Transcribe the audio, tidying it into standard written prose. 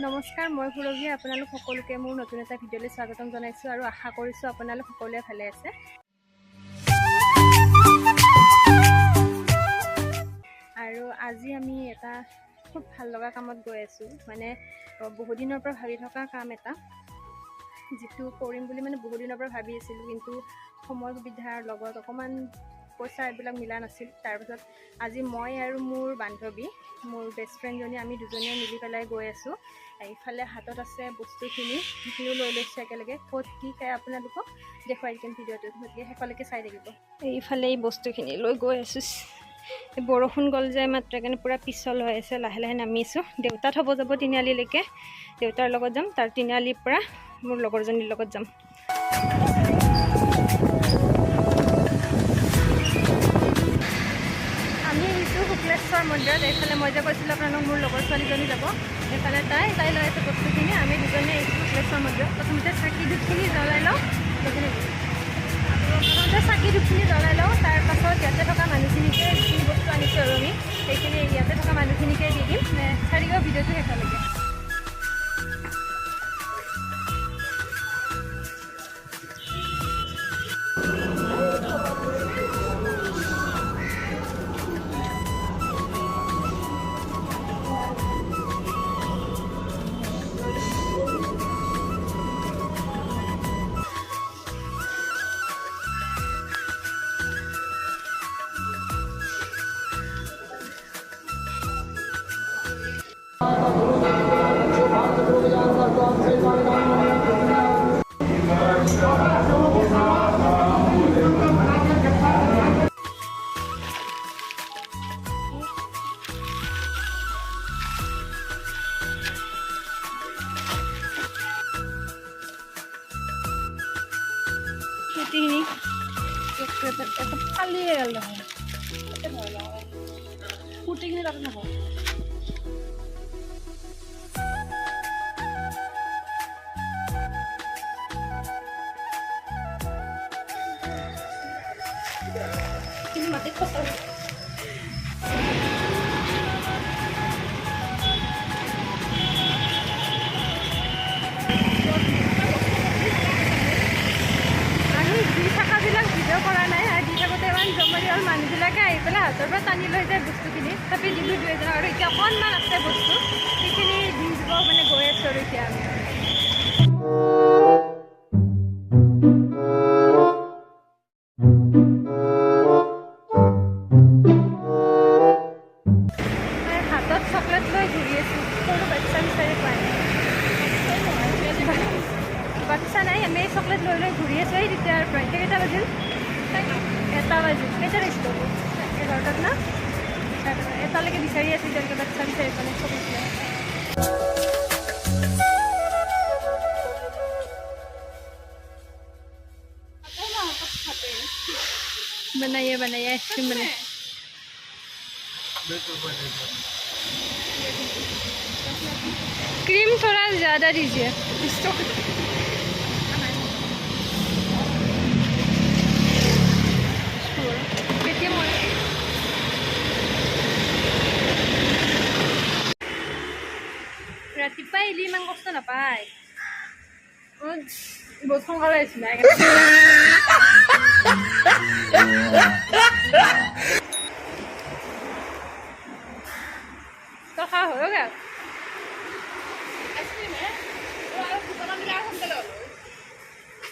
নমস্কাৰ, মই সুৰভি। আপোনালোক সকলোকে মোৰ নতুন এটা ভিডিঅ'লৈ স্বাগতম জনাইছোঁ আৰু আশা কৰিছোঁ আপোনালোক সকলোৱে ভালে আছে। আৰু আজি আমি এটা খুব ভাল লগা কামত গৈ আছোঁ, মানে বহু দিনৰ পৰা ভাবি থকা কাম এটা, যিটো কৰিম বুলি মানে বহু দিনৰ পৰা ভাবি আছিলোঁ, কিন্তু সময় সুবিধাৰ লগত অকণমান পইচা এইবিলাক মিলা নাছিল। তাৰপিছত আজি মই আৰু মোৰ বান্ধৱী, মোৰ বেষ্ট ফ্ৰেণ্ডজনী, আমি দুজনীয়ে মিলি পেলাই গৈ আছোঁ। ইফালে হাতত আছে বস্তুখিনি, সেইখিনিও লৈ লৈছোঁ একেলগে। ক'ত কি খায় আপোনালোকক দেখুৱাই দিম ভিডিঅ'টোত, গতিকে শেষলৈকে চাই থাকিব। এইফালে এই বস্তুখিনি লৈ গৈ আছোঁ। বৰষুণ গ'ল যে মাত্ৰ, কাৰণে পূৰা পিছল হৈ আছে। লাহে লাহে নামিছোঁ। দেউতা থ'ব যাব তিনিআলিলৈকে, দেউতাৰ লগত যাম। তাৰ তিনিআলিৰ পৰা মোৰ লগৰজনীৰ লগত যাম। আমি আহিছোঁ শুক্লেশ্বৰ মন্দিৰত। এইফালে মই যে কৈছিলোঁ আপোনালোক মোৰ লগৰ ছোৱালীজনী যাব, এইফালে তাই লৈ আছে বস্তুখিনি। আমি দুজনে আহিছোঁ শুক্লেশ্বৰ মন্দিৰত। প্ৰথমতে চাকি ধূপখিনি জ্বলাই লওঁ, তাৰ পাছত ইয়াতে থকা মানুহখিনিকে যিখিনি বস্তু আনিছোঁ আৰু আমি সেইখিনি ইয়াতে থকা মানুহখিনিকে দি দিম। চাই দিব ভিডিঅ'টো শেষলৈকে। ফালিয়ে গেল কুটিখিনি তাতে থাকক। মাটিত ফচল ভিডিঅ' কৰা নাই, আৰু দি থাকোঁতে ইমান জমনি হ'ল। মানুহবিলাকে আহি পেলাই হাতৰ পৰা টানি লৈ যায় বস্তুখিনি, তথাপি দিলোঁ দুই এজনক। আৰু এতিয়া অকণমান আছে বস্তু, সেইখিনি দি দিব মানে গৈ আছোঁ আৰু এতিয়া আমি। হাতত চকলেট লৈ ঘূৰি আছোঁ, সৰু বাচ্চা বিচাৰি পোৱা নাই। বাচ্চা নাই, আমি চকলেট লৈ লৈ ঘূৰি আছোঁ। এই তেতিয়াৰ পৰা এতিয়া কেইটা বাজিল? 1 বাজিল। কেইটা আহিছিলোঁ? 11টাত না? এটালৈকে বিচাৰি আছোঁ, এতিয়ালৈকে বাচ্চা বিচাৰি পোৱা নাই। চকলেট লৈ बनाइए आइसक्रीम बनाइए। क्रीम थोड़ा ज़्यादा दीजिए। ৰাতিপুৱা আহিলে ইমান কষ্ট নাপায়। বহুত সোনকালে আহিছিলে। তো খা হৈ গেল।